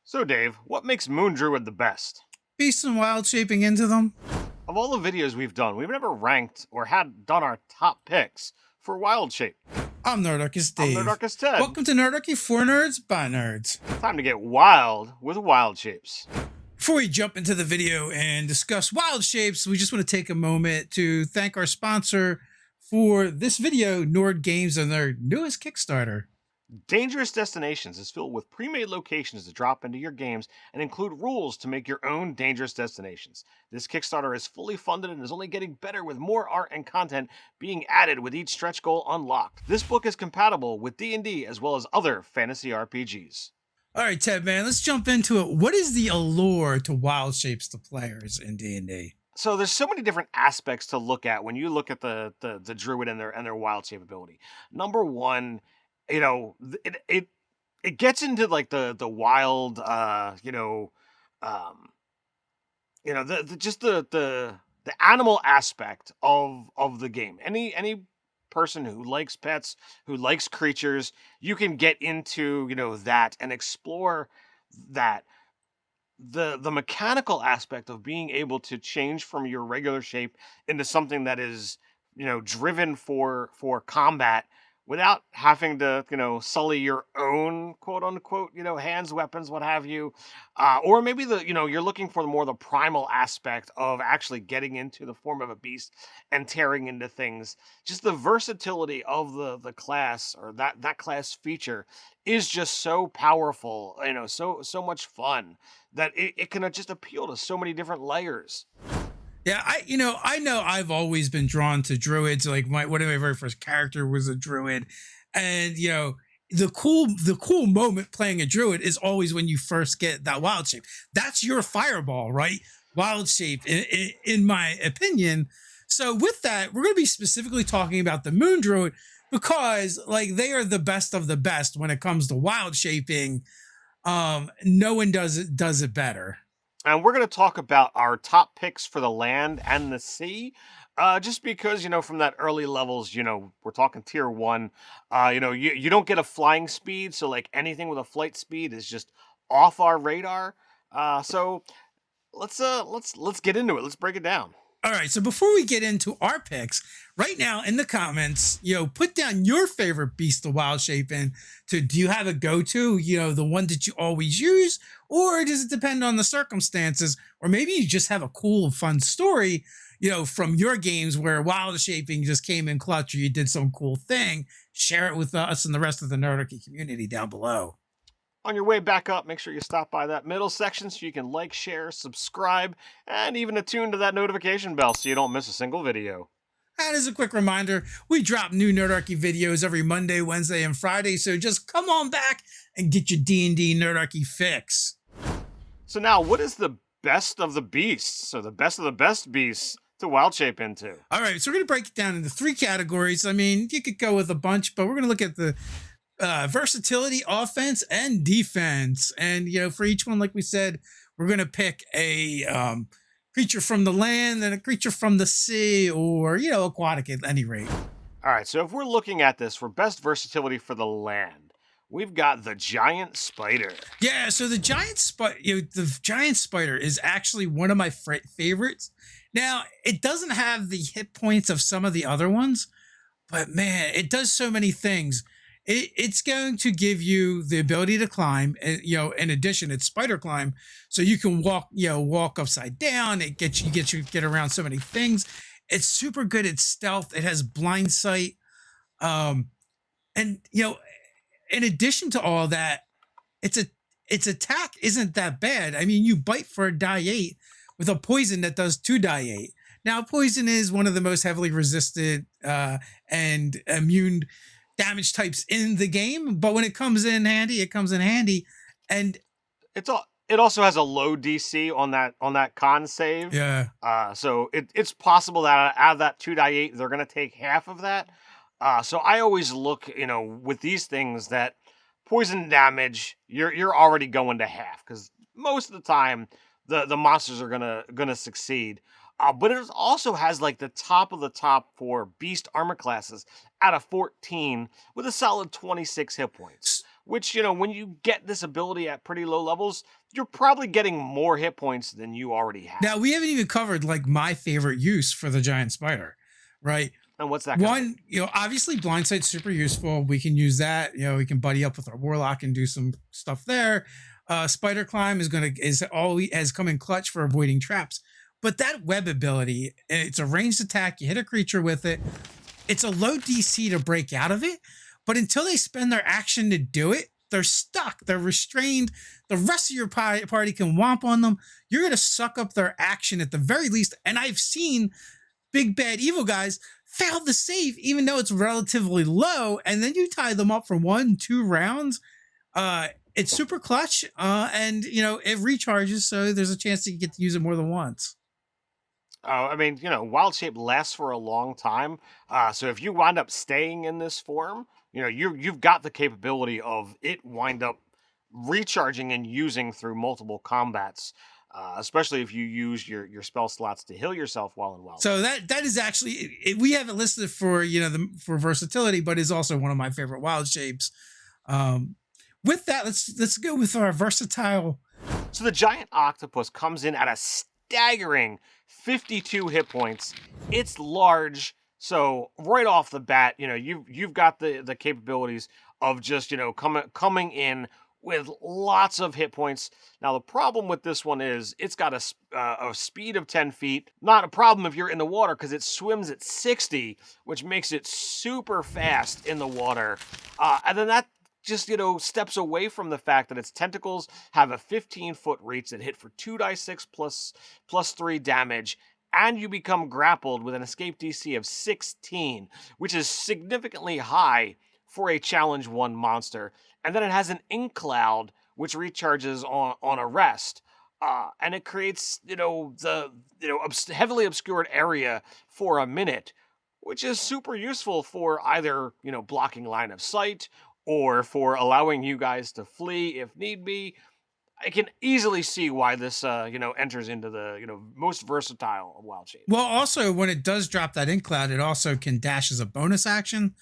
So, Dave, what makes Moon Druid the best? Beast and wild shaping into them. Of all the videos we've done, we've never ranked or had done our top picks for Wild Shape. I'm Nerdarchy I'm Dave. Nerdarchy Ted. Welcome to Nerdarchy for Nerds by Nerds. Time to get wild with Wild Shapes. Before we jump into the video and discuss wild shapes, we just want to take a moment to thank our sponsor for this video, Nord Games, and their newest Kickstarter. Dangerous Destinations is filled with pre-made locations to drop into your games and include rules to make your own dangerous destinations. This Kickstarter is fully funded and is only getting better with more art and content being added with each stretch goal unlocked. This book is compatible with D&D as well as other fantasy RPGs. All right, Ted, man, let's jump into it. What is the allure to wild shapes to players in D&D? So there's so many different aspects to look at when you look at the druid and their wild shape ability. Number one, it gets into like the wild um the animal aspect of the game. Any person who likes pets, who likes creatures, you can get into that and explore that. The mechanical aspect of being able to change from your regular shape into something that is driven for combat without having to sully your own quote unquote hands, weapons, what have you, or maybe you're looking for more the primal aspect of actually getting into the form of a beast and tearing into things. Just the versatility of the class, or that class feature, is just so powerful, so much fun, that it can just appeal to so many different layers. Yeah, I know I've always been drawn to druids. Like one of my very first character was a druid. And the cool moment playing a druid is always when you first get that wild shape. That's your fireball, right? Wild shape, in my opinion. So with that, we're going to be specifically talking about the moon druid because like they are the best of the best when it comes to wild shaping. No one does it better. And we're going to talk about our top picks for the land and the sea. Just because, from that early levels, we're talking tier one, you don't get a flying speed. So like anything with a flight speed is just off our radar. So let's get into it. Let's break it down. All right, so before we get into our picks, right now in the comments, put down your favorite beast of wild shape in. Do you have a go-to, the one that you always use, or does it depend on the circumstances? Or maybe you just have a cool and fun story, from your games where wild shaping just came in clutch, or you did some cool thing. Share it with us and the rest of the Nerdarchy community down below. On your way back up, make sure you stop by that middle section so you can like, share, subscribe, and even attune to that notification bell so you don't miss a single video. And as a quick reminder, we drop new Nerdarchy videos every Monday, Wednesday, and Friday, so just come on back and get your D&D Nerdarchy fix. So now, what is the best of the beasts? So the best of the best beasts to wild shape into? All right, so we're going to break it down into 3 categories. I mean, you could go with a bunch, but we're going to look at the versatility, offense, and defense. And, for each one, like we said, we're going to pick a creature from the land and a creature from the sea, or, aquatic at any rate. All right, so if we're looking at this for best versatility for the land, we've got the giant spider. Yeah, so the giant spider is actually one of my favorites. Now, it doesn't have the hit points of some of the other ones, but man, it does so many things. It's going to give you the ability to climb. In addition, it's spider climb, so you can walk upside down. It gets you get around so many things. It's super good at stealth. It has blind sight, and in addition to all that, its attack isn't that bad. I mean, you bite for a die 8 with a poison that does 2 die 8. Now, poison is one of the most heavily resisted and immune damage types in the game, but when it comes in handy, it comes in handy. And it also has a low DC on that con save. Yeah. So it's possible that out of that 2 die 8, they're gonna take half of that. So I always look, with these things, that poison damage, you're already going to half, because most of the time the monsters are gonna succeed. But it also has like the top of the top for beast armor classes at a 14 with a solid 26 hit points. which, when you get this ability at pretty low levels, you're probably getting more hit points than you already have. Now we haven't even covered like my favorite use for the giant spider, right? And what's that going to One, obviously blindsight's super useful. We can use that. We can buddy up with our warlock and do some stuff there. Spider climb is always has come in clutch for avoiding traps. But that web ability, it's a ranged attack. You hit a creature with it. It's a low DC to break out of it, but until they spend their action to do it, they're stuck. They're restrained. The rest of your party can womp on them. You're going to suck up their action at the very least. And I've seen big bad evil guys fail the save, even though it's relatively low. And then you tie them up for 1-2 rounds. It's super clutch. And it recharges. So there's a chance that you get to use it more than once. I mean, WildShape lasts for a long time. So if you wind up staying in this form, you've got the capability of it wind up recharging and using through multiple combats. Especially if you use your spell slots to heal yourself while in wild. So that is actually we have it listed for for versatility, but is also one of my favorite wild shapes. With that, let's go with our versatile. So the giant octopus comes in at a staggering 52 hit points. It's large, so right off the bat, you've got the capabilities of just coming in with lots of hit points. Now, the problem with this one is it's got a speed of 10 feet. Not a problem if you're in the water because it swims at 60, which makes it super fast in the water. And then that just, steps away from the fact that its tentacles have a 15-foot reach that hit for 2d6 plus 3 damage. And you become grappled with an escape DC of 16, which is significantly high for a Challenge 1 monster. And then it has an ink cloud, which recharges on a rest. And it creates, the heavily obscured area for a minute, which is super useful for either, blocking line of sight or for allowing you guys to flee if need be. I can easily see why this, enters into the, most versatile of wild shape. Well, also, when it does drop that ink cloud, it also can dash as a bonus action.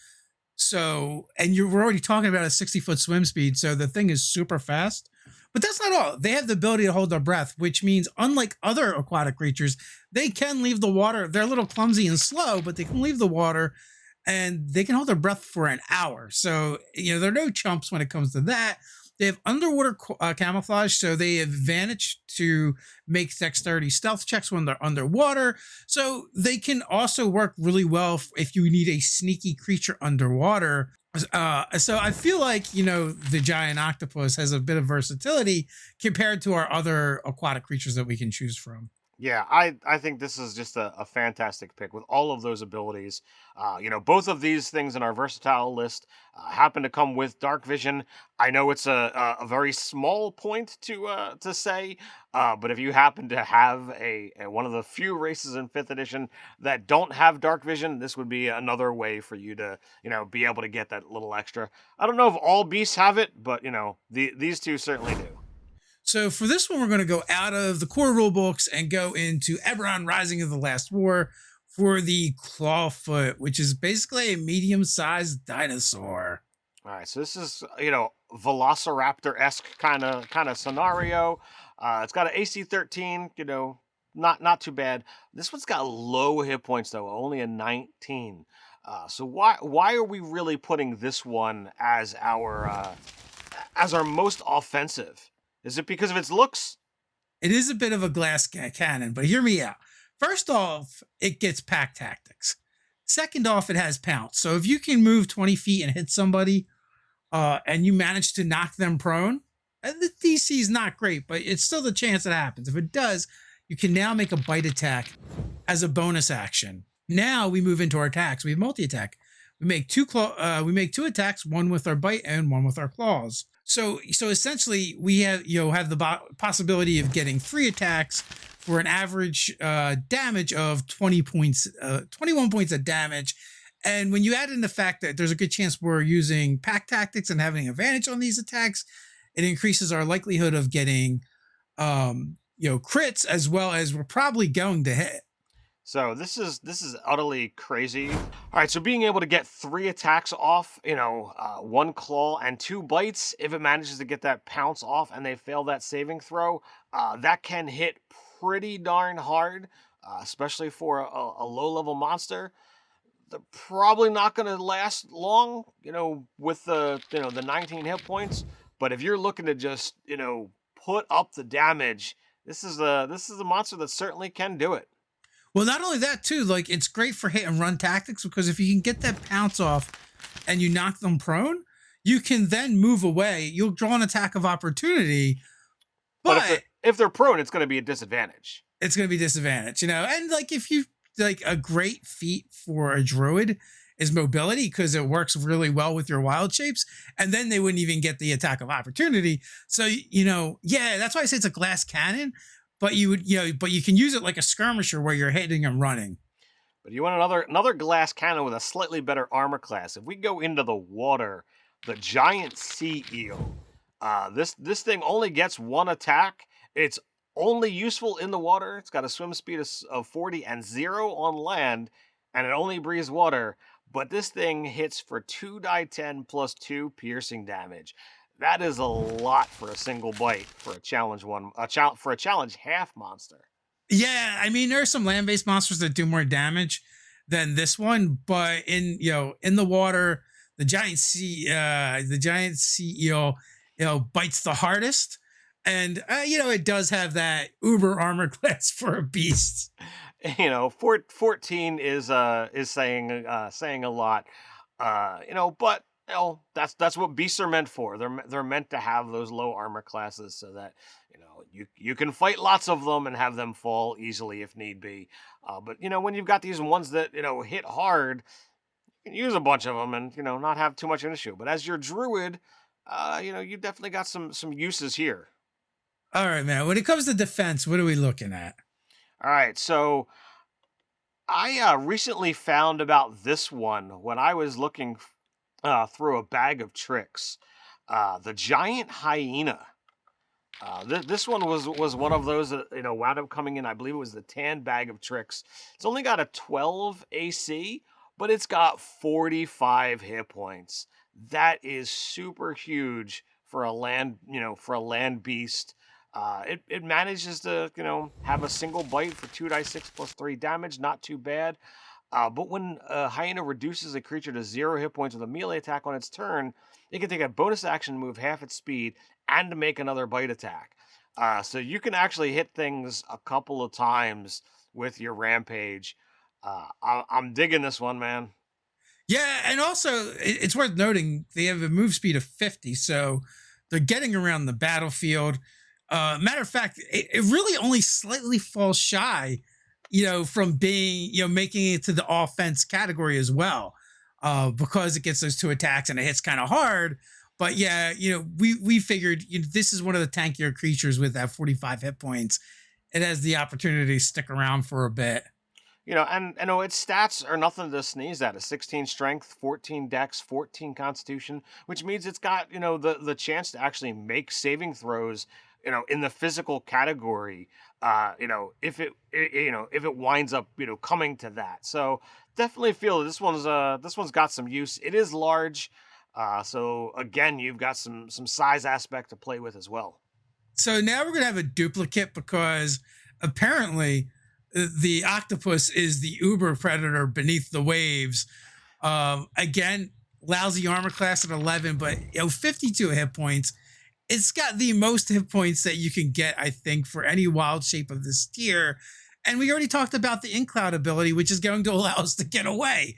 So, and we're already talking about a 60-foot swim speed, so the thing is super fast. But that's not all. They have the ability to hold their breath, which means unlike other aquatic creatures, they can leave the water. They're a little clumsy and slow, but they can leave the water and they can hold their breath for an hour. So, they're no chumps when it comes to that. They have underwater camouflage, so they have advantage to make dexterity stealth checks when they're underwater. So they can also work really well if you need a sneaky creature underwater. So I feel like, the giant octopus has a bit of versatility compared to our other aquatic creatures that we can choose from. Yeah, I think this is just a fantastic pick with all of those abilities. Both of these things in our versatile list happen to come with dark vision. I know it's a very small point to say, but if you happen to have a one of the few races in 5th edition that don't have dark vision, this would be another way for you to be able to get that little extra. I don't know if all beasts have it, but these two certainly do. So for this one, we're going to go out of the core rule books and go into Eberron Rising of the Last War for the Clawfoot, which is basically a medium-sized dinosaur. All right, so this is, Velociraptor-esque kind of scenario. It's got an AC 13, not too bad. This one's got low hit points, though, only a 19. So why are we really putting this one as our most offensive? Is it because of its looks? It is a bit of a glass cannon, but hear me out. First off, it gets pack tactics. Second off, it has pounce. So if you can move 20 feet and hit somebody and you manage to knock them prone, the DC is not great, but it's still the chance it happens. If it does, you can now make a bite attack as a bonus action. Now we move into our attacks. We have multi-attack. We make two attacks, one with our bite and one with our claws. So essentially, we have the possibility of getting 3 attacks for an average damage of 20 points, 21 points of damage. And when you add in the fact that there's a good chance we're using pack tactics and having advantage on these attacks, it increases our likelihood of getting crits, as well as we're probably going to hit. So this is utterly crazy. All right, so being able to get 3 attacks off, one claw and 2 bites, if it manages to get that pounce off and they fail that saving throw, that can hit pretty darn hard, especially for a low level monster. They're probably not going to last long, with the 19 hit points. But if you're looking to just put up the damage, this is a monster that certainly can do it. Well, not only that too, like it's great for hit and run tactics because if you can get that pounce off and you knock them prone, you can then move away. You'll draw an attack of opportunity, But but if they're prone, it's going to be a disadvantage. it's going to be disadvantage, And like if you like a great feat for a druid is mobility because it works really well with your wild shapes, and then they wouldn't even get the attack of opportunity. So yeah, that's why I say it's a glass cannon. But but you can use it like a skirmisher where you're hitting and running. But you want another glass cannon with a slightly better armor class. If we go into the water, the giant sea eel. This thing only gets 1 attack. It's only useful in the water. It's got a swim speed of 40 and 0 on land, and it only breathes water. But this thing hits for 2d10 plus 2 piercing damage. That is a lot for a single bite for a challenge for a challenge half monster. Yeah, I mean there are some land-based monsters that do more damage than this one, but in the water, the giant sea eel, bites the hardest, and it does have that uber armor class for a beast. 14 is saying a lot. But that's what beasts are meant for. They're meant to have those low armor classes so that you can fight lots of them and have them fall easily if need be. But when you've got these ones that hit hard, you can use a bunch of them and not have too much of an issue. But as your druid, you definitely got some uses here. All right, man. When it comes to defense, what are we looking at? All right, so I recently found about this one when I was looking through a bag of tricks. The giant hyena. This one was one of those that wound up coming in. I believe it was the tan bag of tricks. It's only got a 12 AC, but it's got 45 hit points. That is super huge for a land beast. It manages to have a single bite for 2d6 plus 3 damage. Not too bad. But when a hyena reduces a creature to 0 hit points with a melee attack on its turn, it can take a bonus action to move half its speed and to make another bite attack. So you can actually hit things a couple of times with your rampage. I'm digging this one, man. Yeah, and also it's worth noting they have a move speed of 50, so they're getting around the battlefield. Matter of fact, it really only slightly falls shy, from being, making it to the offense category as well, because it gets those 2 attacks and it hits kind of hard. But yeah, we figured this is one of the tankier creatures with that 45 hit points. It has the opportunity to stick around for a bit. And its stats are nothing to sneeze at. A 16 strength, 14 dex, 14 constitution, which means it's got, the chance to actually make saving throws, in the physical category, if it winds up, coming to that. So definitely feel this one's got some use. It is large. So again, you've got some size aspect to play with as well. So now we're going to have a duplicate because apparently the octopus is the uber predator beneath the waves. Again, lousy armor class at 11, but 52 hit points. It's got the most hit points that you can get, I think, for any wild shape of this tier. And we already talked about the Incloud ability, which is going to allow us to get away.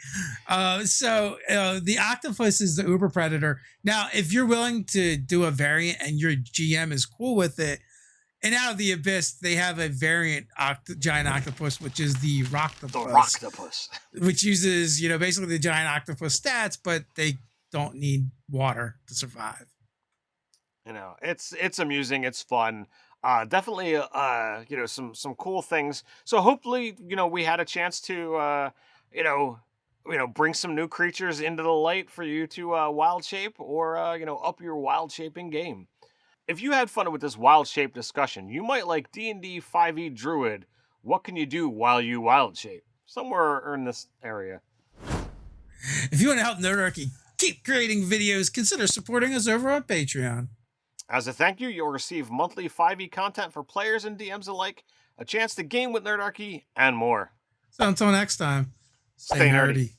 So the octopus is the uber predator. Now, if you're willing to do a variant and your GM is cool with it, and Out of the Abyss, they have a variant giant octopus, which is the Rocktopus. The Rocktopus. Which uses, basically the giant octopus stats, but they don't need water to survive. It's amusing. It's fun. Definitely, some cool things. So hopefully, we had a chance to, bring some new creatures into the light for you to wild shape or, up your wild shaping game. If you had fun with this wild shape discussion, you might like D&D 5e Druid What can you do while you wild shape? Somewhere in this area. If you want to help Nerdarchy keep creating videos, consider supporting us over on Patreon. As a thank you, you'll receive monthly 5e content for players and DMs alike, a chance to game with Nerdarchy, and more. So until next time, Stay nerdy.